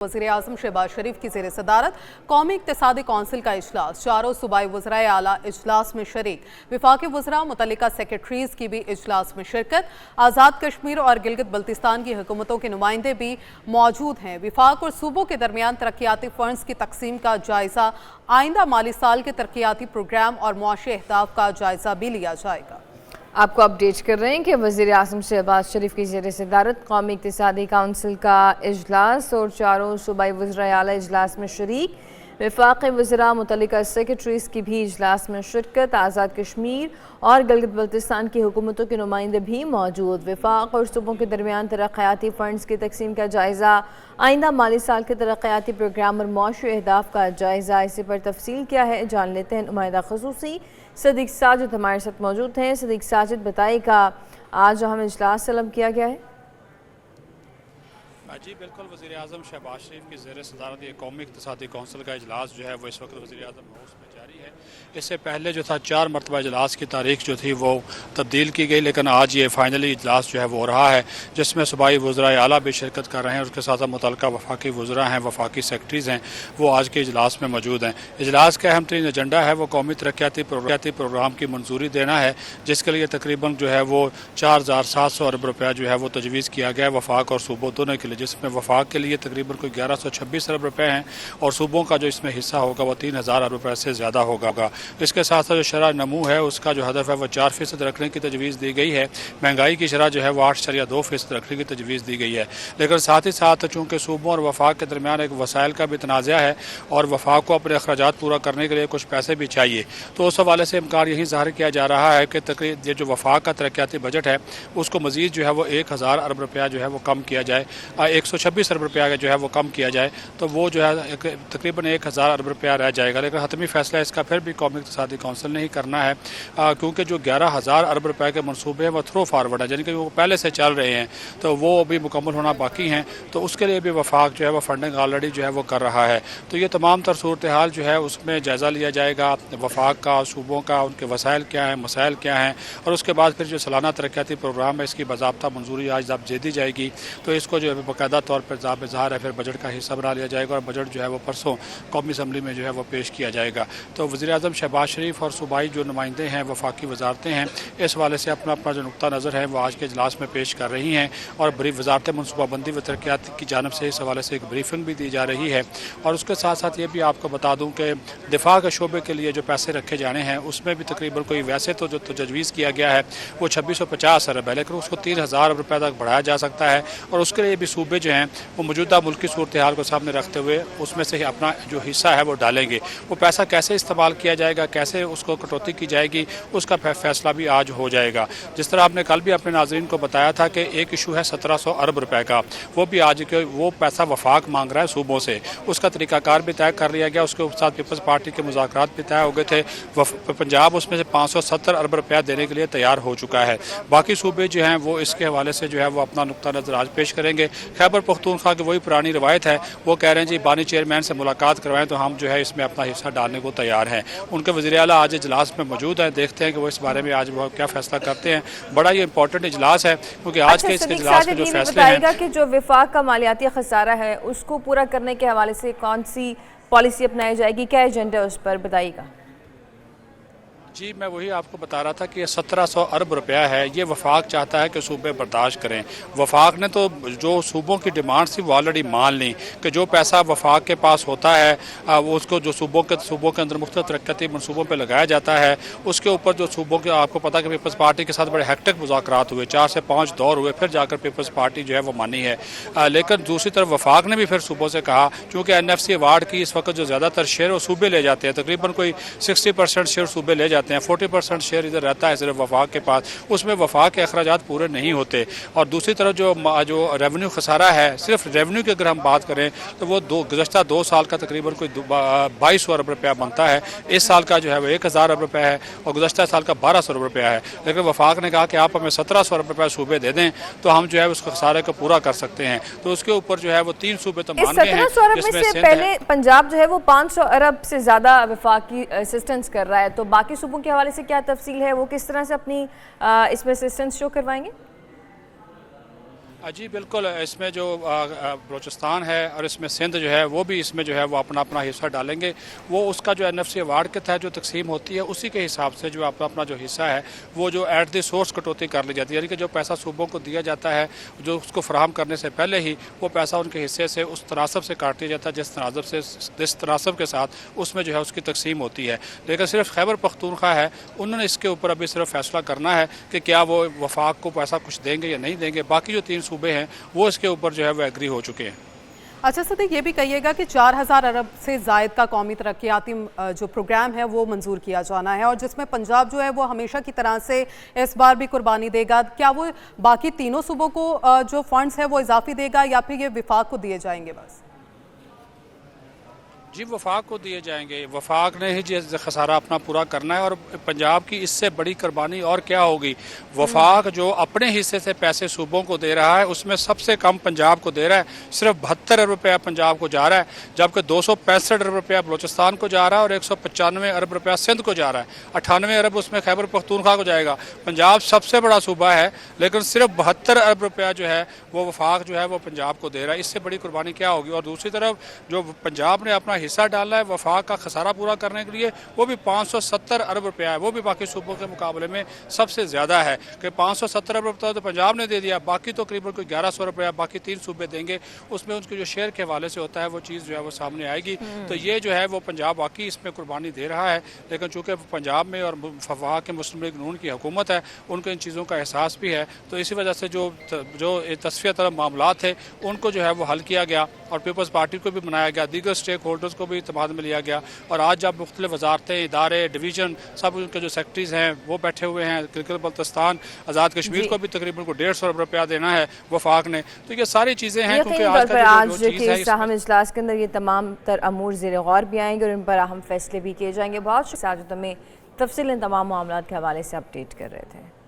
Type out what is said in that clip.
वज़ीर-ए-आज़म शहबाज शरीफ की ज़ेर सदारत कौमी इक़्तिसादी कौंसिल का इजलास, चारों सूबाई वज़राए आला इजलास में शरीक, वफाकी वज़रा मुतल्लिका सेक्रेटरीज़ की भी इजलास में शिरकत। आज़ाद कश्मीर और गिलगित बल्तिस्तान की हुकूमतों के नुमाइंदे भी मौजूद हैं। वफाक और सूबों के दरमियान तरक्याती फ़ंड्स की तकसीम का जायज़ा, आइंदा माली साल के तरक्याती प्रोग्राम और मुआशी अहदाफ का जायज़ा भी लिया जाएगा। आपको अपडेट कर रहे हैं कि वज़ीर-ए-आज़म शहबाज शरीफ की ज़ेर सदारत कौमी इक़्तिसादी काउंसिल का इजलास और चारों सूबाई वज़राए आला इजलास में शरीक, वफाकी वज़रा मुतल्लिका सेक्रेटरीज़ की भी इजलास में शिरकत। आज़ाद कश्मीर और गिलगित बल्तिस्तान की हुकूमतों के नुमाइंदे भी मौजूद। वफाक और सूबों के दरमियान तरक्याती फ़ंड्स की तकसीम का जायज़ा, आइंदा माली साल के तरक्याती प्रोग्राम और मुआशी अहदाफ का जायज़ा। इसी पर तफसील क्या है जान लेते हैं। नुमाइंदा ख़ुसूसी सदीक साजिद हमारे साथ मौजूद हैं। सदीक साजिद, बताइएगा आज हमें इजलास तलब किया गया है। जी बिल्कुल, वज़ीर-ए-आज़म शहबाज शरीफ की ज़ेर सदारत ये कौमी इक़्तिसादी कौंसिल का इजलास जो है वो इस वक्त वज़ीर-ए-आज़म हाउस में जारी है। इससे पहले जो था 4 मरतबा इजलास की तारीख जो थी वो तब्दील की गई, लेकिन आज ये फाइनली इजलास जो है वो हो रहा है, जिसमें सूबाई वज़राए आला भी शिरकत कर रहे हैं। उसके साथ साथ मुतल्लिका वफाकी वज़रा हैं, वफाकी सेक्रेटरीज़ हैं, वो आज के इजलास में मौजूद हैं। इजलास का अहम तरीन एजेंडा है वो कौमी तरक्याती प्रोग्राम की मंजूरी देना है, जिसके लिए तकरीबन जो है वो 4700 अरब रुपया जो है वो तजवीज़ किया गया है वफाक और सूबों दोनों के लिए, जिसमें वफाक के लिए तकरीबन कोई 1126 अरब रुपये हैं और सूबों का जो इसमें हिस्सा होगा वो 3000 अरब रुपये से ज़्यादा होगा। इसके साथ साथ जो शरह नमू है उसका जो हदफ है वो 4% रखने की तजवीज़ दी गई है। महंगाई की शरह जो है वो 8.2% रखने की तजवीज़ दी गई है। लेकिन साथ ही साथ चूँकि सूबों और वफाक के दरमियान एक वसाइल का भी तनाज़ा है और वफाक को अपने अखराजात पूरा करने के लिए कुछ पैसे भी चाहिए, तो उस हवाले से इम्कान यही ज़ाहिर किया जा रहा है कि तकरीबन ये जो वफाक का तरक्याती बजट है उसको मज़ीद जो है वो 1000 अरब रुपया जो है वो कम किया जाए, 126 अरब रुपया जो है वो कम किया जाए, तो वो जो है तकरीबन 1000 अरब रुपया रह जाएगा। लेकिन हतमी फैसला इसका फिर भी कौमी इक़्तिसादी कौंसिल ने ही करना है, क्योंकि जो 11000 अरब रुपए के मनसूबे हैं वो थ्रो फारवर्ड है, यानी कि वो पहले से चल रहे हैं, तो वो अभी मुकम्मल होना बाकी हैं, तो उसके लिए भी वफाक जो है वो फंडिंग ऑलरेडी जो है वो कर रहा है। तो ये तमाम तर सूरत हाल जो है उसमें जायज़ा लिया जाएगा, वफाक का, सूबों का, उनके वसाइल क्या हैं, मसाइल क्या हैं, और उसके बाद फिर जो सालाना तरक्याती प्रोग्राम है इसकी बाज़ाब्ता मंजूरी आज जब दे दी जाएगी, तो इसको जो है बाकायदा तौर पर ज़ाहिर है फिर बजट का हिस्सा बना लिया जाएगा और बजट जो है वो परसों कौमी असम्बली में जो है वो पेश किया जाएगा। तो वज़ीर-ए-आज़म शहबाज शरीफ और सूबाई जो नुमाइंदे हैं, वफाकी वजारतें हैं, इस वाले से अपना अपना जो नुक्ता नज़र है वो आज के इजलास में पेश कर रही हैं और बड़ी वजारत मनसूबाबंदी व तरक्यात की जानब से इस हवाले से एक ब्रीफिंग भी दी जा रही है। और उसके साथ साथ ये भी आपको बता दूँ कि दिफा के शोबे के लिए जो पैसे रखे जाने हैं उसमें भी तकरीबन कोई वैसे तो जो तजवीज़ किया गया है वो 2650 अरब है, लेकिन उसको 3000 रुपये तक बढ़ाया जा सकता है और उसके लिए भी सूबे जो हैं वो मौजूदा मुल्की सूरत हाल को सामने रखते हुए उसमें से ही अपना जो हिस्सा है वो डालेंगे। वो पैसा कैसे इस्तेमाल किया जाएगा, कैसे उसको कटौती की जाएगी, उसका फैसला भी आज हो जाएगा। जिस तरह आपने कल भी अपने नाज़रीन को बताया था कि एक इशू है 1700 अरब रुपए का, वो भी आज के वो पैसा वफाक मांग रहा है सूबों से, उसका तरीकाकार भी तय कर लिया गया। उसके साथ पीपल्स पार्टी के मुज़ाकरात भी तय हो गए थे। पंजाब उसमें से 570 अरब रुपया देने के लिए तैयार हो चुका है। बाकी सूबे जो हैं वो इसके हवाले से जो है वो अपना नुक्ता नज़र आज पेश करेंगे। खैबर पख्तूनख्वा की वही पुरानी रवायत है, वो कह रहे हैं जी बानी चेयरमैन से मुलाकात करवाएं तो हम जो है इसमें अपना हिस्सा डालने को तैयार हैं। उनके वज़ीर आला आज इजलास में मौजूद हैं, देखते हैं कि वो इस बारे में आज वो क्या फैसला करते हैं। बड़ा ये इंपॉर्टेंट इजलास है क्योंकि आज के इसके इजलास में जो फैसले हैं कि जो वफाक का मालियाती खसारा है उसको पूरा करने के हवाले से कौन सी पॉलिसी अपनाई जाएगी, क्या एजेंडा है उस पर बताइएगा। जी मैं वही आपको बता रहा था कि ये 1700 अरब रुपया है, ये वफाक चाहता है कि सूबे बर्दाश्त करें। वफाक ने तो जो सूबों की डिमांड थी वो ऑलरेडी मान ली कि जो पैसा वफाक के पास होता है वो उसको जो सूबों के अंदर मुख्तलिफ तरक्याती मनसूबों पर लगाया जाता है, उसके ऊपर जो सूबों के आपको पता कि पीपल्स पार्टी के साथ बड़े हेक्टिक मुज़ाकरात हुए, 4 से 5 दौर हुए, फिर जाकर पीपल्स पार्टी जो है वो मानी है। लेकिन दूसरी तरफ वफाक ने भी फिर सूबों से कहा, चूँकि NFC अवार्ड की इस वक्त जो ज़्यादातर शेयर वो सूबे ले जाते हैं, तकरीबन कोई 60% शेयर सूबे ले जाते हैं, 40% शेयर इधर रहता है सिर्फ वफाक के पास, उसमें वफाक के अखराजात पूरे नहीं होते। और दूसरी तरफ जो रेवेन्यू खसारा है, सिर्फ रेवेन्यू की अगर हम बात करें तो वो गुज़श्ता 2 साल का तकरीबन कोई 2200 अरब रुपया बनता है। इस साल का जो है वो 1000 अरब रुपया है और गुज़श्ता साल का 1200 अरब रुपया है। लेकिन वफाक ने कहा कि आप हमें 1700 अरब रुपया सूबे दे दें तो हम जो है उस खसारे को पूरा कर सकते हैं। तो उसके ऊपर जो है वो 3 सूबे तो मान गए हैं, जिसमें से पहले पंजाब जो है वो 500 अरब से ज़्यादा वफाकी असिस्टेंस कर रहा है, तो बाकी सूबों के हवाले से क्या तफसील है, वो किस तरह से अपनी इसमें असिस्टेंस शो करवाएंगे? जी बिल्कुल, इसमें जो बलूचिस्तान है और इसमें सिंध जो है वो भी इसमें जो है वो अपना अपना हिस्सा डालेंगे। वो उसका जो NFC अवार्ड के तहत जो तकसीम होती है उसी के हिसाब से जो अपना अपना जो हिस्सा है वो जो एट द सोर्स कटौती कर ली जाती है, यानी कि जो पैसा सूबों को दिया जाता है जो उसको फराहम करने से पहले ही वो पैसा उनके हिस्से से उस तनासब से काट दिया जाता है जिस तनासब के साथ उसमें जो है उसकी तकसीम होती है। लेकिन सिर्फ खैबर पख्तूनख्वा है, उन्होंने इसके ऊपर अभी सिर्फ फैसला करना है कि क्या वो वफाक को पैसा कुछ देंगे या नहीं देंगे। बाकी जो 3 सूबे हैं वो इसके ऊपर जो है वो एग्री हो चुके हैं। अच्छा सदीक, ये भी कहिएगा कि 4000 अरब से जायद का कौमी तरक्याती जो प्रोग्राम है वो मंजूर किया जाना है और जिसमें पंजाब जो है वो हमेशा की तरह से इस बार भी कुर्बानी देगा। क्या वो बाकी तीनों सूबों को जो फंड्स है वो इजाफी देगा या फिर ये विफाक को दिए जाएंगे? बस जी वफाक को दिए जाएंगे, वफाक ने ही जो खसारा अपना पूरा करना है और पंजाब की इससे बड़ी कुर्बानी और क्या होगी। वफाक जो अपने हिस्से से पैसे सूबों को दे रहा है उसमें सबसे कम पंजाब को दे रहा है, सिर्फ 72 अरब रुपया पंजाब को जा रहा है, जबकि 265 अरब रुपया बलूचिस्तान को जा रहा है और 195 अरब रुपया सिंध को जा रहा है। 98 अरब उसमें खैबर पख्तूनख्वा को जाएगा। पंजाब सबसे बड़ा सूबा है लेकिन सिर्फ 72 अरब रुपया जो है वो वफाक जो है वो पंजाब को दे रहा है। इससे बड़ी कुर्बानी क्या होगी। और दूसरी तरफ जो पंजाब ने अपना हिस्सा डाला है वफाक का खसारा पूरा करने के लिए वो भी 570 अरब रुपया है, वो भी बाकी सूबों के मुकाबले में सबसे ज़्यादा है कि 570 अरब रुपया तो पंजाब ने दे दिया, बाकी तो करीबन कोई 1100 रुपया बाकी 3 सूबे देंगे। उसमें उनके जो शेयर के हवाले से होता है वो चीज़ जो है वो सामने आएगी। तो ये जो है वो पंजाब वाकई इसमें कुर्बानी दे रहा है, लेकिन चूँकि पंजाब में और वहाँ के मुस्लिम लीग नून की हुकूमत है उनको इन चीज़ों का एहसास भी है, तो इसी वजह से जो तस्फिया तरफ मामला थे उनको जो है वो हल किया गया और पीपल्स पार्टी को भी मनाया गया, दीगर स्टेक होल्डर्स को भी इत्तेमाद में लिया गया। और आज जब मुख्तलिफ वजारतें, इदारे, डिवीज़न सब उनके जो सेक्रेटरीज़ हैं वो बैठे हुए हैं, गिलगित बल्तिस्तान, आज़ाद कश्मीर को भी तकरीबन को 150 अरब रुपया देना है वफाक ने। तो ये सारी चीज़ें हैं क्योंकि आज के अहम इजलास के अंदर ये तमाम तर अमूर ज़ेर गौर भी आएंगे और इन पर अहम फैसले भी किए जाएंगे। बहुत शुक्रिया, तुम्हें तफसील इन तमाम मामलों के हवाले से अपडेट कर रहे थे।